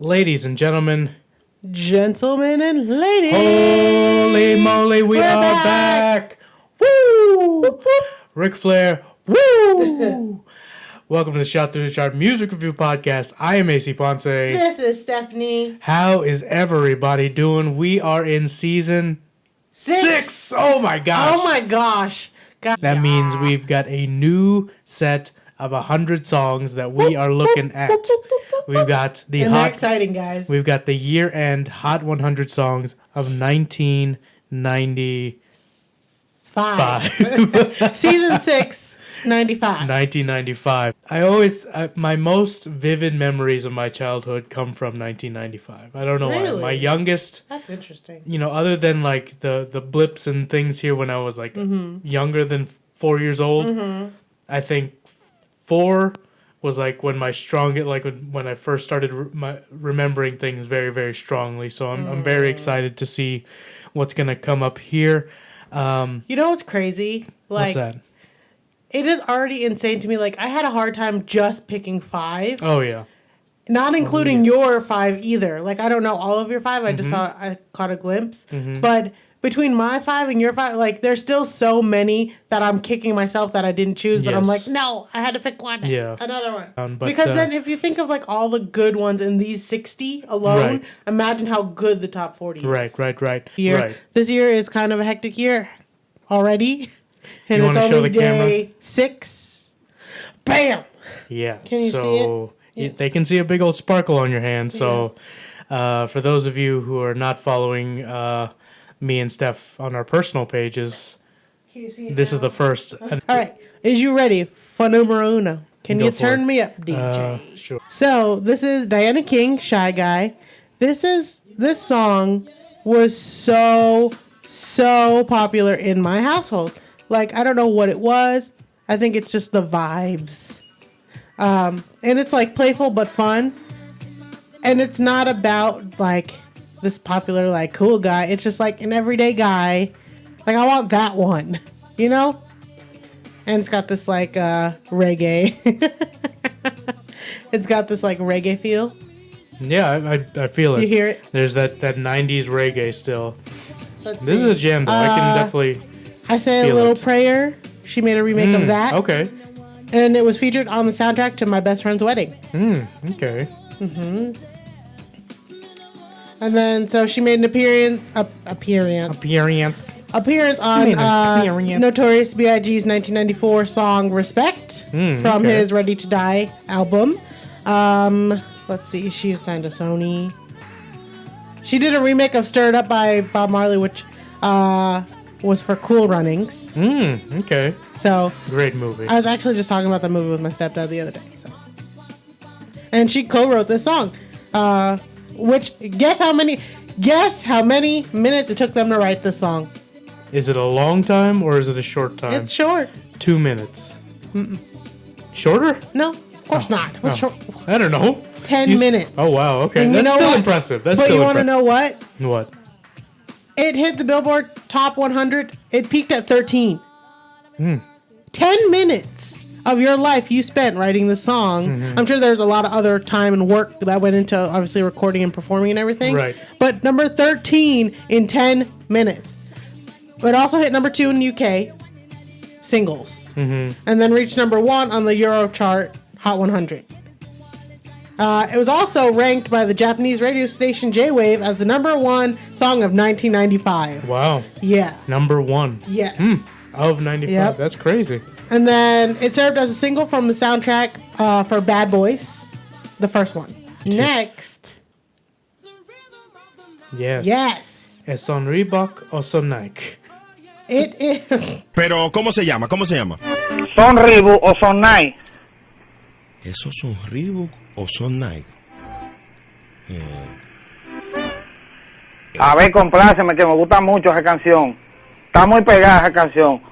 Ladies and gentlemen, Gentlemen and ladies, holy moly, we are back. Woo! Ric Flair, woo! Welcome to the Shot Through the Chart Music Review Podcast. I am AC Ponce. This is Stephanie. How is everybody doing? We are in season 6. Oh my gosh. Oh my gosh. That means we've got a new set of 100 songs that we are looking at. We've got the and they're exciting, guys. We've got the year-end Hot 100 songs of 1995. Season 6, 95. 1995. My most vivid memories of my childhood come from 1995. I don't know why. My youngest. That's interesting. You know, other than like the blips and things here when I was like younger than 4 years old, I think 4 was like when my strongest, like when I first started remembering things very, very strongly. So I'm very excited to see what's gonna come up here. You know what's crazy? What's Like, that? it is already insane to me. Like, I had a hard time just picking 5. Oh yeah. Not including your 5 either. Like, I don't know all of your 5. I caught a glimpse. But between my 5 and your 5, like, there's still so many that I'm kicking myself that I didn't choose. But I'm like, no, I had to pick one. Yeah. Another one. But, because then if you think of, like, all the good ones in these 60 alone, imagine how good the top 40 is. Right. This year is kind of a hectic year already. And You it's wanna show only the camera? day 6. Bam! Yeah. Can you see it? Yes. They can see a big old sparkle on your hand. So for those of you who are not following me and Steph on our personal pages, this is the first. All right. Is you ready for numero uno? Can you turn me up, DJ? Sure. So this is Diana King, Shy Guy. This song was so popular in my household. Like, I don't know what it was. I think it's just the vibes. And it's like playful but fun. And it's not about like this popular, like, cool guy. It's just like an everyday guy. Like, I want that one, you know? And it's got this like reggae. It's got this like reggae feel. Yeah, I feel it. You hear it? There's that 90s reggae still. Let's This see. is a jam though. I can definitely I Say a Little Prayer. She made a remake of that. Okay. And it was featured on the soundtrack to my best friend's wedding. Okay. And then, so she made an appearance on Notorious B.I.G.'s 1994 song Respect from his Ready to Die album. Let's see, she signed to Sony. She did a remake of Stir It Up by Bob Marley, which was for Cool Runnings. Okay. So great movie. I was actually just talking about that movie with my stepdad the other day. So. And she co-wrote this song. Which, guess how many minutes it took them to write this song? Is it a long time or is it a short time? It's short. 2 minutes. Shorter? No, of course not. What's short? I don't know. 10 minutes. Oh, wow. Okay. And That's still impressive. But you want to know what? What? It hit the Billboard Top 100. It peaked at 13. 10 minutes of your life you spent writing the song. I'm sure there's a lot of other time and work that went into obviously recording and performing and everything. Right. But number 13 in 10 minutes. It also hit number 2 in the UK singles. And then reached number 1 on the Euro chart Hot 100. It was also ranked by the Japanese radio station J-Wave as the number 1 song of 1995. Wow. Yeah. Number 1. Yes. Of 95. Yep. That's crazy. And then it served as a single from the soundtrack for Bad Boys, the first one. Next. Yes. ¿Es son Reebok o son Nike? It is. Pero, ¿cómo se llama? ¿Cómo se llama? ¿Son Reebok o son Nike? ¿Esos son Reebok o son Nike? A ver, compláceme, que me gusta mucho esa canción. Está muy pegada esa canción.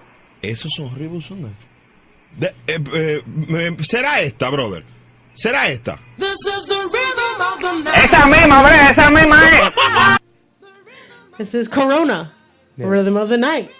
¿Esos son Reebok o son Nike? ¿Será esta, brother? ¿Será esta? Esa misma, bre, esa misma es. This is Corona, Yes. Rhythm of the Night.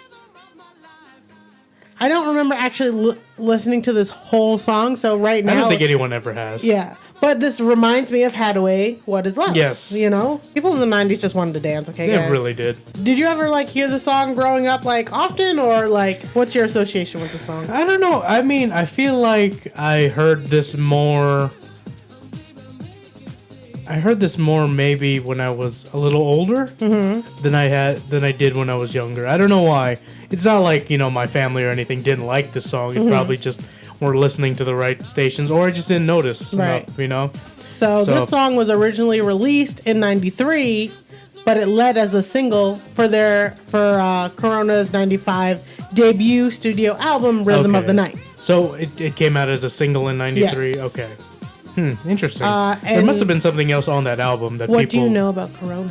I don't remember actually listening to this whole song. So right now, I don't think anyone ever has. Yeah, but this reminds me of Hadaway, What Is Love? Yes. You know? People in the 90s just wanted to dance, okay, They guys? really did. Did you ever, like, hear the song growing up, like, often? Or, like, what's your association with the song? I don't know. I mean, I feel like I heard this more maybe when I was a little older than I did when I was younger. I don't know why. It's not like, you know, my family or anything didn't like the song. It probably just weren't listening to the right stations, or I just didn't notice enough, you know? So this song was originally released in 93, but it led as a single for Corona's 95 debut studio album, Rhythm of the Night. So it came out as a single in 93? Yes. Okay. Interesting. There must have been something else on that album that What do you know about Corona?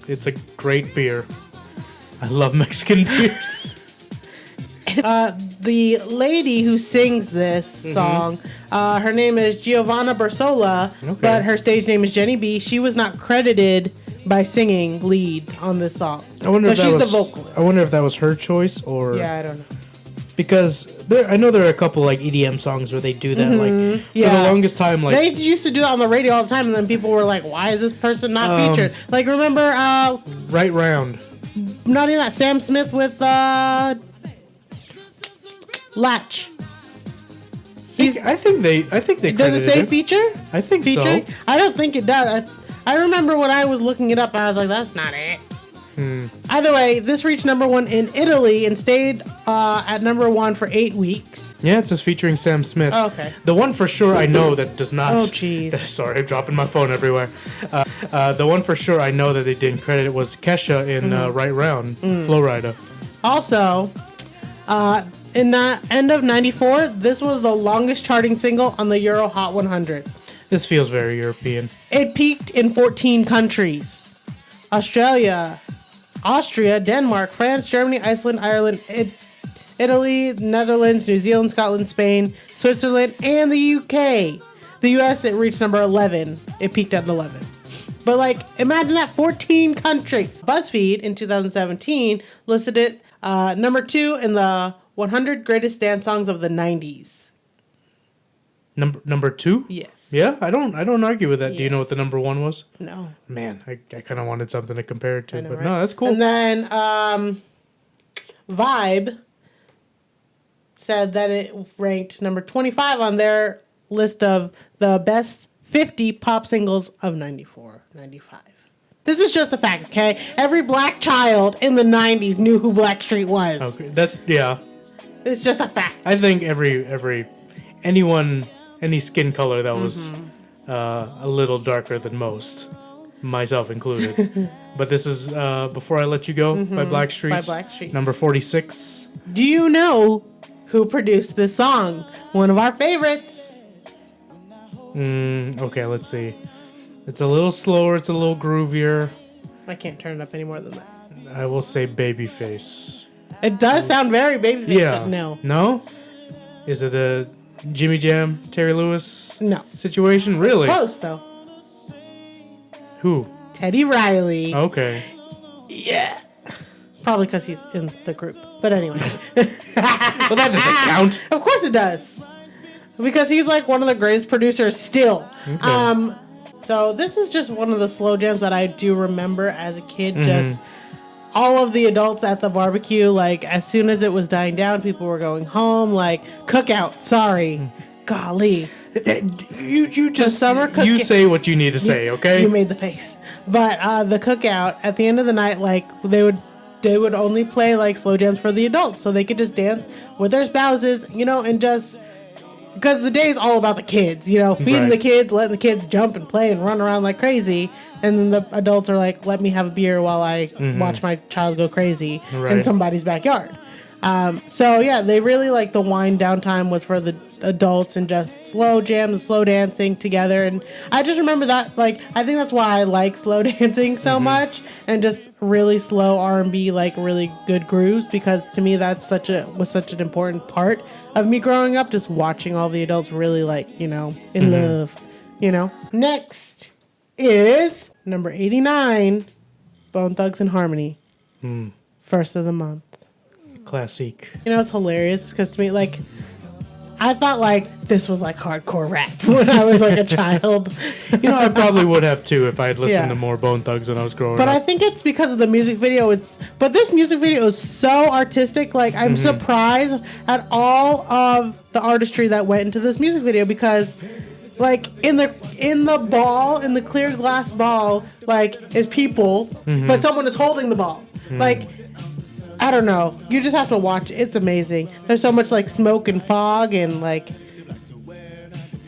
It's a great beer. I love Mexican beers. The lady who sings this song, her name is Giovanna Barsola, but her stage name is Jenny B. She was not credited by singing lead on this song. I wonder if she's was the vocalist. I wonder if that was her choice or Yeah, I don't know. Because I know there are a couple like EDM songs where they do that. Like for the longest time, like they used to do that on the radio all the time, and then people were like, "Why is this person not featured?" Like remember, Right Round. not even that Sam Smith with Latch. I think they Does it credited say him. feature? I think Featuring? so. I don't think it does. I remember when I was looking it up, I was like, "That's not it." Either way, this reached number 1 in Italy and stayed at number 1 for 8 weeks. Yeah, it says featuring Sam Smith. Oh, okay. The one for sure I know that does not. Oh, jeez. Sorry, I'm dropping my phone everywhere. The one for sure I know that they didn't credit it was Kesha in Right Round, Flow Rider. Also, in the end of 94, this was the longest charting single on the Euro Hot 100. This feels very European. It peaked in 14 countries. Australia, Austria, Denmark, France, Germany, Iceland, Ireland, Italy, Netherlands, New Zealand, Scotland, Spain, Switzerland, and the UK. The US, it reached number 11. It peaked at 11. But, like, imagine that, 14 countries. BuzzFeed in 2017 listed it number 2 in the 100 greatest dance songs of the 90s. Number 2? Yes. Yeah, I don't argue with that. Do you know what the Yes. number 1 was? No. Man, I kind of wanted something to compare it to, I know, but right? no, that's cool. And then Vibe said that it ranked number 25 on their list of the best 50 pop singles of 94, 95. This is just a fact, okay? Every black child in the 90s knew who Blackstreet was. Okay, yeah. It's just a fact. I think any skin color that was a little darker than most, myself included. But this is Before I Let You Go by Blackstreet. By Blackstreet. Number 46. Do you know who produced this song? One of our favorites. Okay, let's see. It's a little slower. It's a little groovier. I can't turn it up any more than that. I will say Babyface. It does sound very babyface, Yeah. but no. No? Is it a Jimmy Jam, Terry Lewis No. situation? Really? Close, though. Who? Teddy Riley. Okay. Yeah. Probably because he's in the group. But anyway. Well, that doesn't count. Of course it does. Because he's like one of the greatest producers still. Okay. So this is just one of the slow jams that I do remember as a kid. Just all of the adults at the barbecue, like as soon as it was dying down, people were going home. Like cookout. Sorry, golly. You just summer you say what you need to say, okay? You made the face. But the cookout at the end of the night, like they would only play like slow jams for the adults, so they could just dance with their spouses, you know, and just. Because the day is all about the kids, you know, feeding the kids, letting the kids jump and play and run around like crazy. And then the adults are like, let me have a beer while I watch my child go crazy in somebody's backyard. So, yeah, they really like the wind down time was for the adults and just slow jams and slow dancing together. And I just remember that, like, I think that's why I like slow dancing so much and just really slow R&B, like really good grooves, because to me that's was such an important part of me growing up, just watching all the adults really like, you know, in love, you know. Next is number 89, Bone Thugs and Harmony. First of the month. Classique. You know, it's hilarious because to me, like, I thought like this was like hardcore rap when I was like a child. You know, I probably would have too if I had listened Yeah. to more Bone Thugs when I was growing But up. I think it's because of the music video. But this music video is so artistic. Like I'm surprised at all of the artistry that went into this music video because, like in the clear glass ball, like is people, but someone is holding the ball. Like I don't know. You just have to watch. It's amazing. There's so much like smoke and fog and like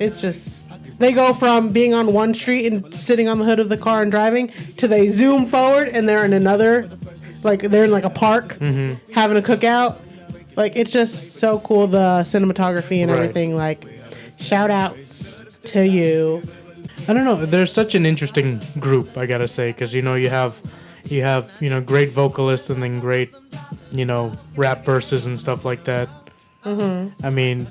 it's just they go from being on one street and sitting on the hood of the car and driving to they zoom forward and they're in another, like they're in like a park having a cookout. Like it's just so cool, the cinematography and Right. everything. Like shout outs to you. I don't know. They're such an interesting group, I gotta say, because you have great vocalists and then great rap verses and stuff like that. I mean,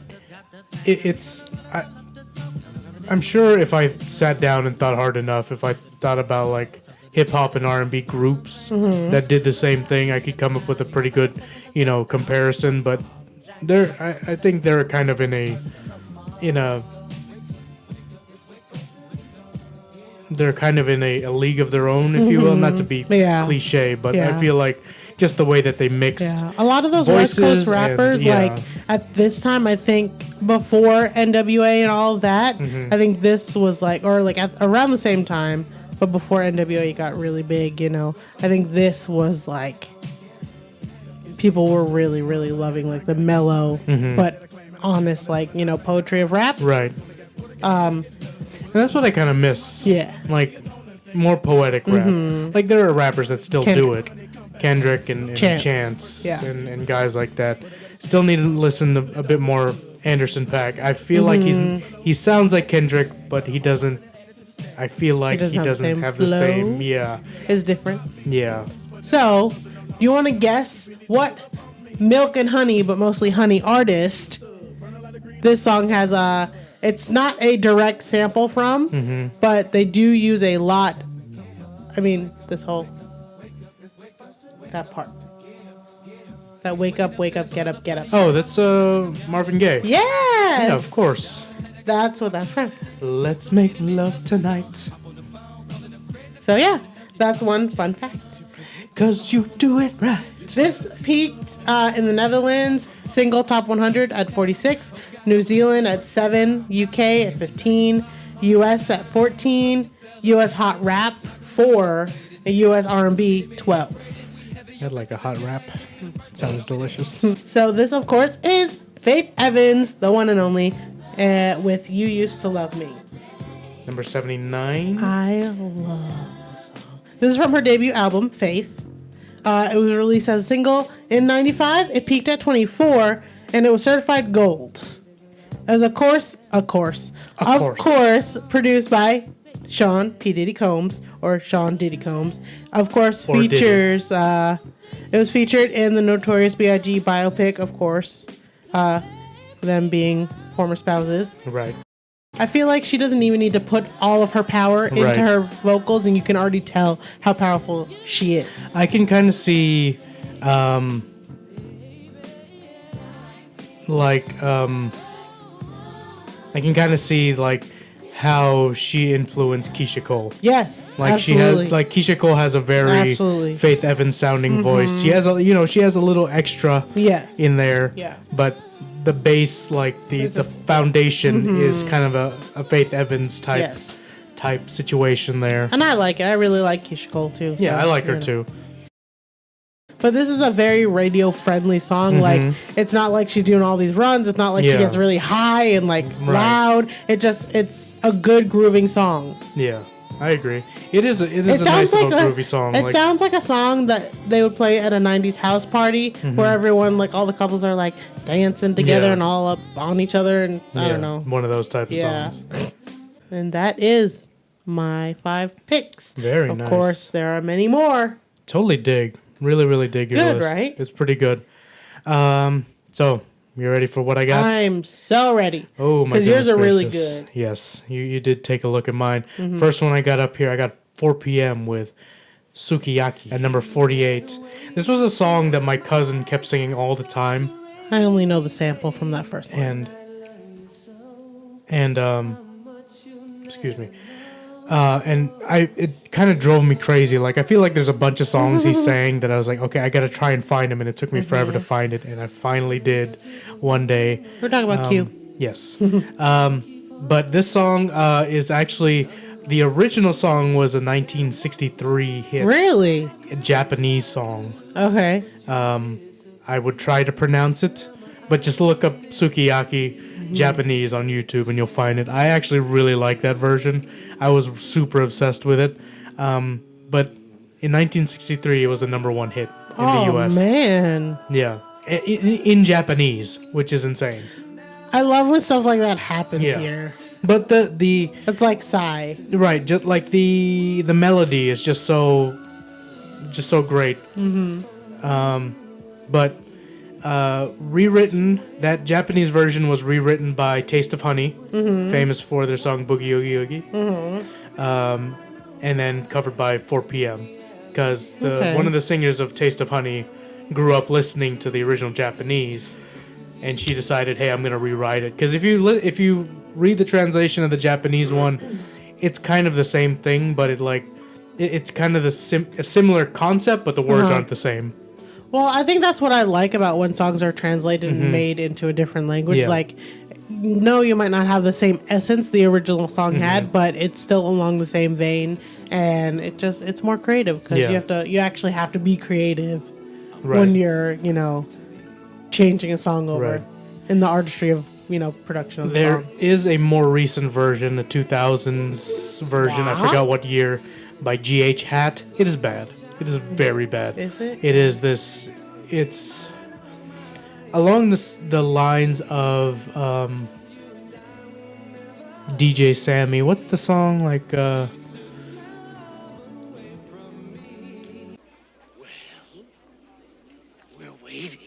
I'm sure if I sat down and thought hard enough, if I thought about like hip hop and R&B groups that did the same thing, I could come up with a pretty good comparison. But I think they're kind of in a they're kind of in a league of their own, if you will. Not to be cliche, but I feel like just the way that they mixed. Yeah, a lot of those West Coast rappers, like at this time, I think before NWA and all of that, I think this was like, or like around the same time, but before NWA got really big, I think this was like, people were really, really loving like the mellow, but honest, like, poetry of rap. Right. And that's what I kind of miss. Yeah. Like, more poetic rap. Like, there are rappers that still do it. Kendrick and Chance Yeah. and guys like that. Still need to listen to a bit more Anderson .Paak. I feel like he sounds like Kendrick, but he doesn't. I feel like he doesn't have the same. Yeah. It's different. Yeah. So, you want to guess what Milk and Honey, but mostly Honey artist, this song has a... It's not a direct sample from, but they do use a lot. I mean, that part. That wake up, get up, get up. Oh, that's Marvin Gaye. Yes! Yeah, of course. That's what that's from. Let's make love tonight. So yeah, that's one fun fact. 'Cause you do it right. This peaked in the Netherlands, single top 100 at 46, New Zealand at 7, UK at 15, US at 14, US Hot Rap 4, and US R&B 12. I'd like a hot rap. Sounds delicious. So this, of course, is Faith Evans, the one and only, with You Used to Love Me. Number 79. I love this song. This is from her debut album, Faith. It was released as a single in 95. It peaked at 24, and it was certified gold. As of course, produced by Sean P. Diddy Combs, or Sean Diddy Combs. Of course, Or features. It was featured in the Notorious B.I.G. biopic, of course. Them being former spouses. Right. I feel like she doesn't even need to put all of her power into her vocals, and you can already tell how powerful she is. I can kind of see, how she influenced Keisha Cole. Yes, Like absolutely. Keisha Cole has a very Faith Evans sounding voice. She has a little extra in there. Yeah. But the bass, like the foundation is kind of a Faith Evans type situation there. And I like it. I really like Keisha Cole too. Yeah, so, I like her too. But this is a very radio friendly song. Like, it's not like she's doing all these runs. It's not like she gets really high and like loud. It's a good grooving song. Yeah, I agree. It is a nice little groovy song. It sounds like a song that they would play at a 90s house party where everyone, like all the couples are like dancing together and all up on each other, and I don't know. One of those type of songs. And that is my 5 picks. Very nice. Of course, there are many more. Totally dig. Really, really dig your list. Right? It's pretty good. So, you ready for what I got? I'm so ready. Oh, my goodness. Because yours are really gracious. good. Yes, you did take a look at mine. First one I got up here, I got 4 p.m. with Sukiyaki at number 48. This was a song that my cousin kept singing all the time. I only know the sample from that first one. Excuse me. And it kind of drove me crazy. Like, I feel like there's a bunch of songs he sang that I was like, okay, I gotta try and find them, and it took me forever to find it, and I finally did one day. We're talking about Q. Yes. But this song is actually, the original song was a 1963 hit. Really? A Japanese song. Okay. I would try to pronounce it, but just look up Sukiyaki Japanese on YouTube and you'll find it. I actually really like that version. I was super obsessed with it. But in 1963, it was the number one hit in the US. Oh, man. Yeah. In Japanese, which is insane. I love when stuff like that happens here. But the It's like Psy. right, just like the melody is just so great. But rewritten, that Japanese version was rewritten by Taste of Honey, famous for their song Boogie Oogie Oogie, and then covered by 4 p.m. because one of the singers of Taste of Honey grew up listening to the original Japanese, and she decided, hey, I'm going to rewrite it. Because if you read the translation of the Japanese one, it's kind of the same thing, but it's kind of a similar concept, but the words aren't the same. Well, I think that's what I like about when songs are translated and made into a different language. Yeah. Like, no, you might not have the same essence the original song had, but it's still along the same vein, and it's more creative because you actually have to be creative when you're changing a song over in the artistry of production of the There song. is a more recent version, the 2000s version. I forgot what year, by G.H. Hat. It is bad. It is very bad. Is it? It is this. It's along the lines of DJ Sammy. What's the song like? We're waiting.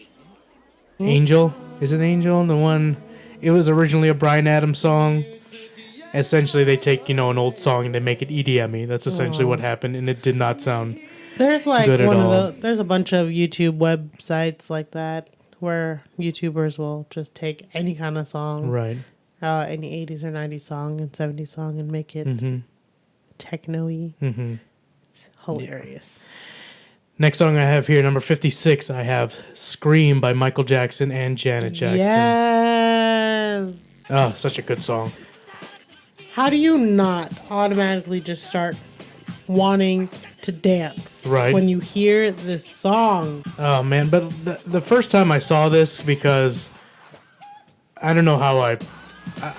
Angel. Is it Angel? The one. It was originally a Bryan Adams song. Essentially, they take an old song and they make it EDM-y. That's essentially what happened, and it did not sound. There's like good at all. There's a bunch of YouTube websites like that where YouTubers will just take any kind of song, Right. Any 80s or 90s song and 70s song and make it techno-y. It's hilarious. Next song I have here, number 56, I have Scream by Michael Jackson and Janet Jackson. Yes. Oh, such a good song. How do you not automatically just start wanting to dance when you hear this song? Oh, man. But the first time I saw this, because I don't know how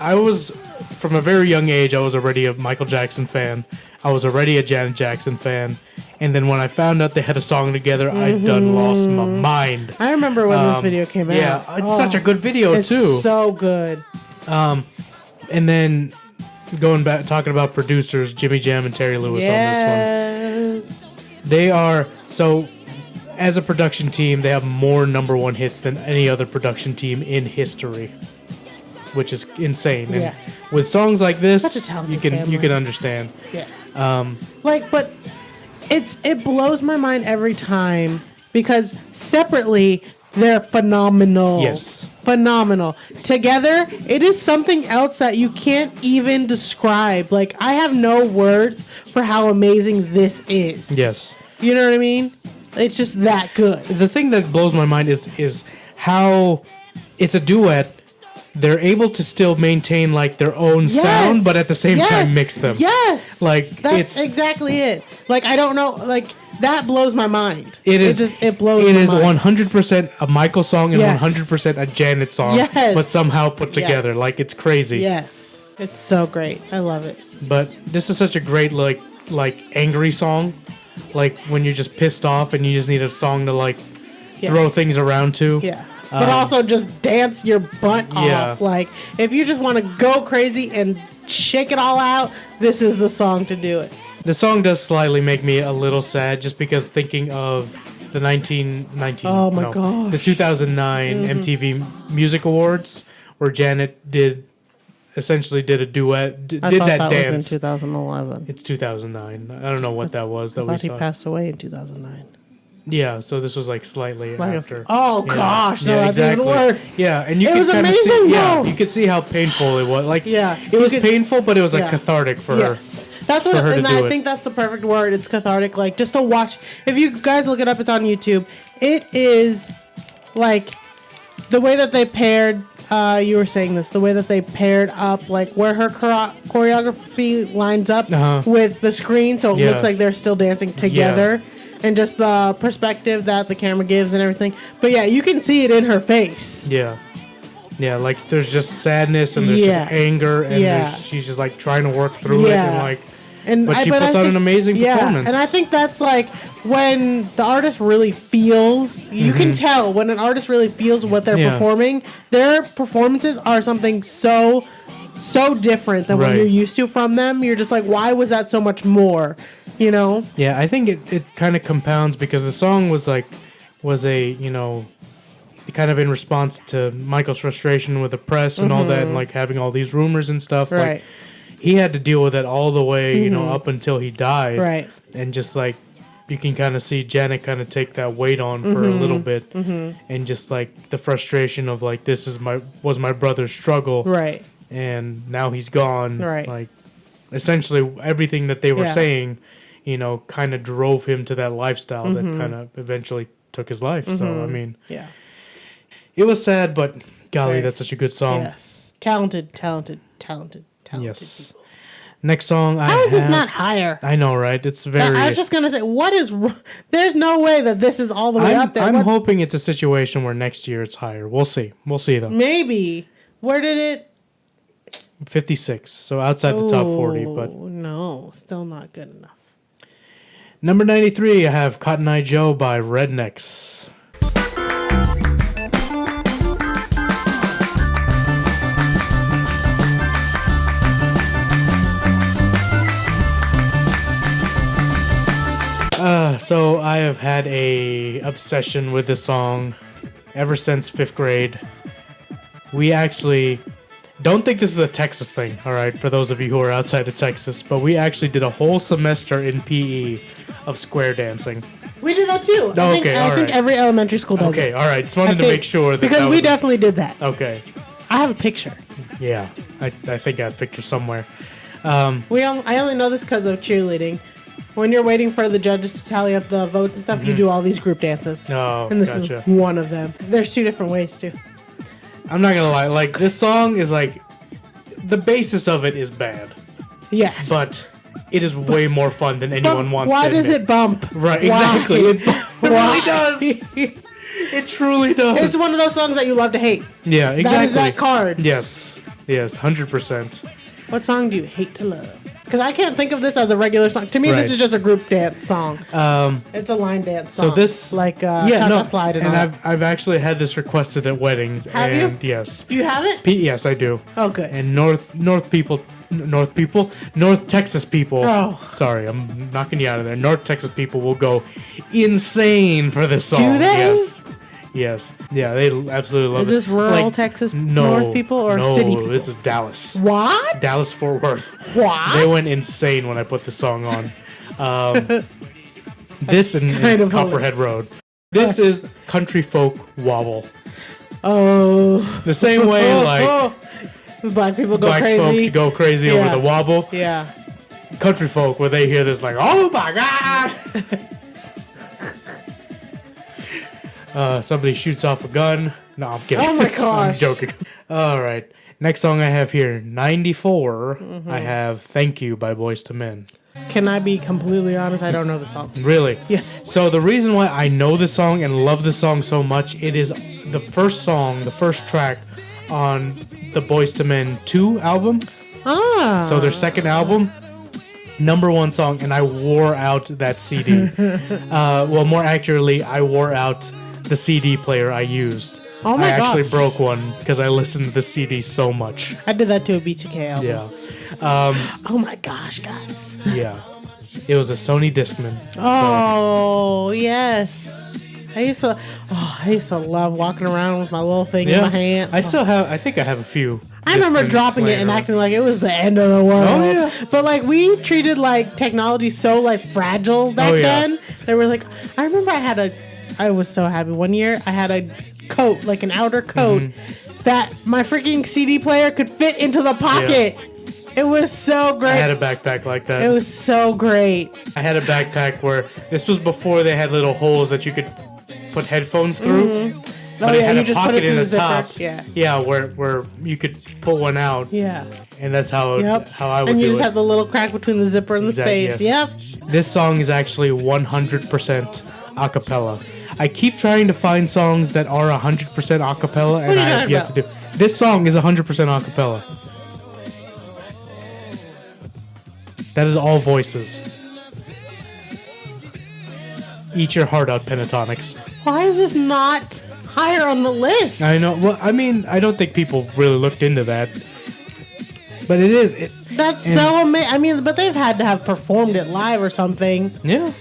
I was, from a very young age, I was already a Michael Jackson fan. I was already a Janet Jackson fan. And then when I found out they had a song together, I done lost my mind. I remember when this video came out. Yeah, it's such a good video, it's too. It's so good. And then going back, talking about producers, Jimmy Jam and Terry Lewis on this one. They are, so as a production team, they have more number one hits than any other production team in history, which is insane. And with songs like this, you can understand. Yes. But it blows my mind every time because separately they're phenomenal. Yes. Phenomenal. Together, it is something else that you can't even describe. Like, I have no words for how amazing this is. Yes. You know what I mean? It's just that good. The thing that blows my mind is how it's a duet. They're able to still maintain like their own sound, but at the same time mix them. Yes. Like, that's exactly it. Like, I don't know. Like, that blows my mind. It is. It blows. It is mind. 100% a Michael song and 100% a Janet song, but somehow put together. Yes. Like, it's crazy. Yes, it's so great. I love it. But this is such a great like angry song, like when you're just pissed off and you just need a song to like throw things around to. Yeah. But also just dance your butt off. Like, if you just want to go crazy and shake it all out, this is the song to do it. The song does slightly make me a little sad, just because thinking of the the 2009 MTV Music Awards, where Janet did essentially did a duet, I did thought that that dance. was in 2011. It's 2009. I don't know what that was that I we thought he saw. passed away in 2009. Yeah, so this was like slightly Like after. oh Yeah. gosh, no, Yeah, that's exactly. even worse. Yeah, and you It could was kind of amazing, see. Yeah, though. you could see how painful it was. Like, Yeah, it you was could- painful, but it was like yeah. cathartic for her. Yes. That's what, for her to and do I it. think that's the perfect word. It's cathartic. Like, just to watch. If you guys look it up, it's on YouTube. It is like the way that they paired. You were saying this. The way that they paired up, like where her choreography lines up with the screen, so it Yeah. looks like they're still dancing together, and just the perspective that the camera gives and everything. But yeah, you can see it in her face. Yeah. Yeah, like there's just sadness and there's Yeah. just anger and Yeah. she's just like trying to work through it and like. And But she puts on an amazing performance. And I think that's like when the artist really feels, you can tell when an artist really feels what they're Yeah. performing. Their performances are something so different than what Right. you're used to from them. You're just like, why was that so much more? You know? Yeah, I think it kind of compounds because the song was a, you know, kind of in response to Michael's frustration with the press and all that and like having all these rumors and stuff. Right. Like, he had to deal with that all the way, you know, up until he died. Right. And just like, you can kind of see Janet kind of take that weight on for a little bit. And just like the frustration of like, this is was my brother's struggle. Right. And now he's gone. Right. Like, essentially everything that they were Yeah. saying, you know, kind of drove him to that lifestyle that kind of eventually took his life. So, I mean, Yeah. it was sad, but golly, Right. that's such a good song. Yes. Talented Yes. people. Next song I How is this have- not higher? I know, right? It's very. I was just gonna say, what is? There's no way that this is all the way up there. I'm What- hoping it's a situation where next year it's higher. We'll see. We'll see though. Maybe. Where did it? 56, so outside the top 40. But Oh, no, still not good enough. number 93, I have Cotton Eye Joe by Rednecks. So I have had a obsession with this song ever since 5th grade. We actually don't think this is a Texas thing, all right, for those of you who are outside of Texas, but we actually did a whole semester in PE of square dancing. We did that too. Oh, I think, okay, I all think right. every elementary school does Okay, it. all right. Just wanted I to think- make sure that because that we was definitely did that. okay. I have a picture. Yeah, I think I have a picture somewhere. I only know this because of cheerleading. When you're waiting for the judges to tally up the votes and stuff, you do all these group dances. Oh, And this gotcha. is one of them. There's two different ways too. I'm not gonna lie. Like this song is like the basis of it is bad, Yes. but it is way more fun than anyone wants. Why to does admit. it bump? Right, Why? exactly. It really Why? does. It truly does. It's one of those songs that you love to hate. Yeah, exactly. That is that card. Yes, 100%. What song do you hate to love? Because I can't think of this as a regular song. To me, Right. this is just a group dance song. It's a line dance So song. this, like Cha-Cha Slide and all that. I've actually had this requested at weddings. Have you? And yes, Do you have it? yes, I do. Oh, good. And North Texas people. Oh. Sorry, I'm knocking you out of there. North Texas people will go insane for this song. Do they? Yes. Yes. Yeah, they absolutely love Is it. this rural Texas North people or no, city people? This is Dallas. What? Dallas Fort Worth. What? They went insane when I put the song on. This and kind of Copperhead Road. This is country folk wobble. Oh. The same way like Black people go black crazy. folks go crazy over Yeah. the wobble. Yeah. Country folk, where they hear this like, oh my god! Somebody shoots off a gun. No, I'm kidding. Oh my I'm gosh. joking. All right. Next song I have here, 94. Mm-hmm. I have Thank You by Boyz II Men. Can I be completely honest? I don't know the song. Really? Yeah. So the reason why I know this song and love this song so much, it is the first song, the first track on the Boyz II Men 2 album. Ah. So their second album, #1 song, and I wore out that CD. Well, more accurately, I wore out the CD player I used. Oh my I actually gosh. broke one because I listened to the CD so much. I did that to a B2K album. Yeah. Oh my gosh, guys. Yeah. It was a Sony Discman. Oh, yes. I used to love walking around with my little thing in my hand. I still have, I think I have a few. I remember been dropping it slaying and around. acting like it was the end of the world. Oh, yeah. But like we treated like technology so like fragile back Oh, yeah. then. They were like, I remember I was so happy. One year I had a coat, like an outer coat, that my freaking CD player could fit into the pocket. It was so great. I had a backpack like that. It was so great. I had a backpack where this was before they had little holes that you could put headphones through. But Oh, it yeah, had you a just put pocket it in through the the top. zipper. Yeah, where you could pull one out. Yeah. And that's how Yep. how I would and you do just it. have the little crack between the zipper and the Exactly, space. yes. Yep. This song is actually 100% a cappella. I keep trying to find songs that are 100% a cappella, and are you I have talking yet to do. This song is 100% a cappella. That is all voices. Eat your heart out, Pentatonics. Why is this not higher on the list? I know. Well, I mean, I don't think people really looked into that. But it is. That's so amazing. I mean, but they've had to have performed it live or something. Yeah.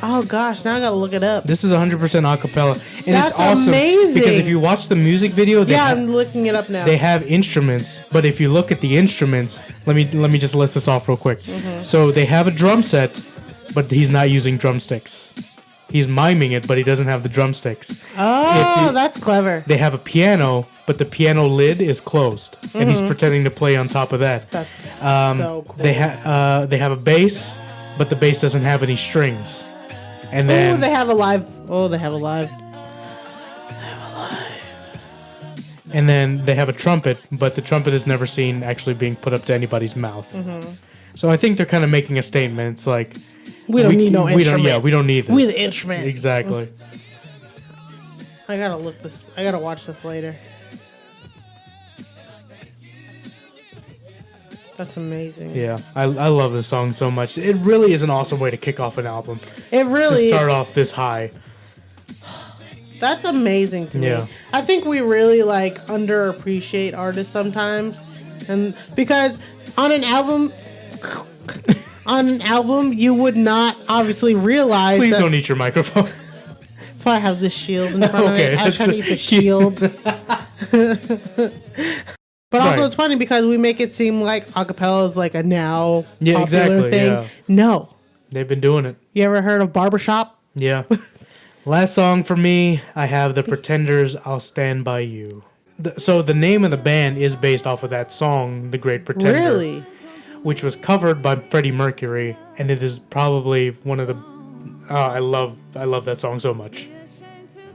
Oh gosh, now I gotta look it up. This is 100% a cappella. And That's it's awesome. amazing. Because if you watch the music video, Yeah, I'm looking it up now. they have instruments, but if you look at the instruments, let me just list this off real quick. So they have a drum set, but he's not using drumsticks. He's miming it, but he doesn't have the drumsticks. Oh, that's clever. They have a piano, but the piano lid is closed, and he's pretending to play on top of that. That's so cool. They have a bass, but the bass doesn't have any strings. And Oh, then they have a live. Oh, they have a live. And then they have a trumpet, but the trumpet is never seen actually being put up to anybody's mouth. So I think they're kind of making a statement. It's like We don't need no instrument. We don't need this. We the instrument. Exactly. I gotta look this. I gotta watch this later. That's amazing. Yeah, I love this song so much. It really is an awesome way to kick off an album. It To really. start off this high. That's amazing to Yeah. me. I think we really like underappreciate artists sometimes, and because on an album, you would not obviously realize. Please that, don't eat your microphone. That's why I have this shield in front Okay, of it. I was trying to eat the shield. But also, Right. it's funny because we make it seem like acapella is like a now Yeah, popular exactly, thing. yeah. No, They've been doing it. you ever heard of barbershop? Yeah. Last song for me, I have The Pretenders' I'll Stand By You. So the name of the band is based off of that song, The Great Pretender. Really? Which was covered by Freddie Mercury, and it is probably one of the... I love that song so much.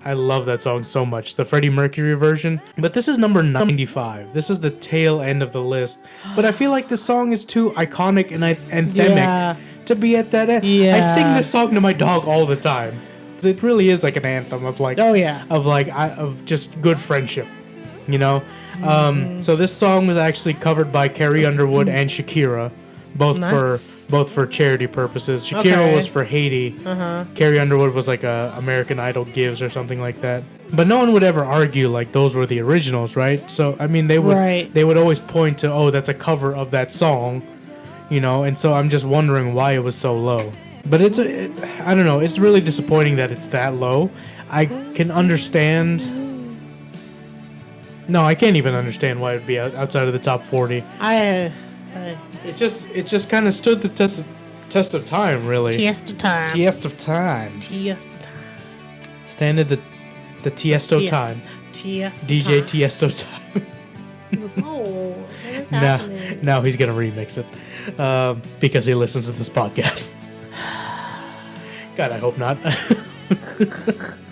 I love that song so much. The Freddie Mercury version. But this is number 95. This is the tail end of the list. But I feel like this song is too iconic and anthemic Yeah. to be at that end. Yeah. I sing this song to my dog all the time. It really is like an anthem of like... Oh, yeah. Of just good friendship. You know? So this song was actually covered by Carrie Underwood and Shakira. Both for charity purposes. Shakira Okay. was for Haiti. Carrie Underwood was like a American Idol Gives or something like that. But no one would ever argue like those were the originals, right? So I mean they would Right. they would always point to, oh, that's a cover of that song, you know. And so I'm just wondering why it was so low. But I don't know. It's really disappointing that it's that low. I can understand. No, I can't even understand why it'd be outside of the top 40. It just kind of stood the test of time, really. Tiesto time. Tiesto of time. Tiesto time. Standard the Tiesto time. Tiesto DJ time. Tiesto time. Oh, what is happening? now he's gonna remix it because he listens to this podcast. God, I hope not.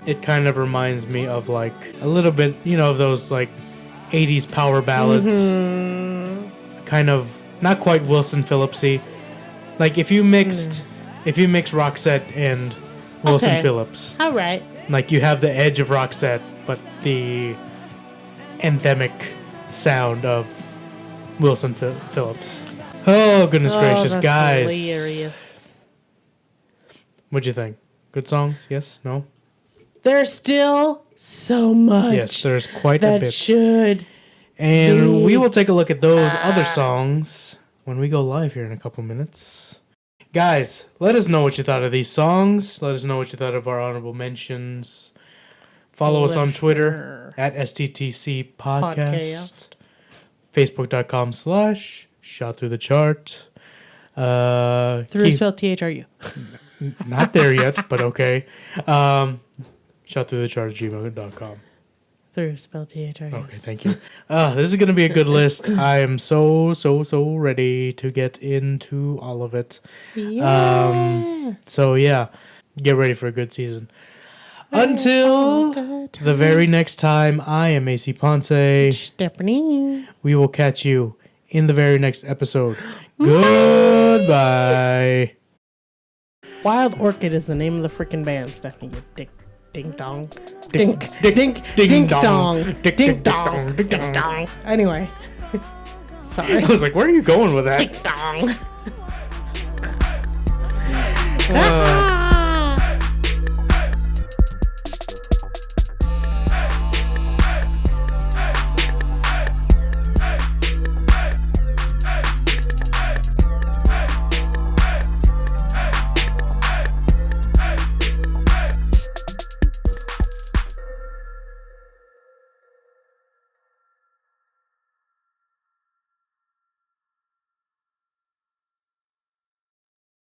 It kind of reminds me of like a little bit, you know, of those like 80s power ballads. Kind of not quite Wilson Phillipsy. Like if you mix Roxette and Wilson Okay. Phillips, All right. like you have the edge of Roxette, but the anthemic sound of Wilson Phillips. Oh goodness gracious, that's guys! hilarious. What'd you think? Good songs? Yes? No? There's still so much. Yes, there's quite a that bit. should. And we will take a look at those other songs when we go live here in a couple minutes. Guys, let us know what you thought of these songs. Let us know what you thought of our honorable mentions. Follow us on Twitter at STTC Podcast. Facebook.com/shotthroughthechart. Through spelled THRU. Not there yet, but okay. Shotthroughthechart@gmail.com. Through spelled THRU. Okay, thank you. This is going to be a good list. I am so ready to get into all of it. Yeah. So, yeah, get ready for a good season. Until the very next time, I am AC Ponce. Stephanie. We will catch you in the very next episode. Goodbye. Wild Orchid is the name of the freaking band, Stephanie. You dick. Ding dong. Ding, Ding ding dong. Dick, Ding dick, dong. dick, Ding dong. dong. Anyway. Sorry. I was like, where are you going with that? Ding dong.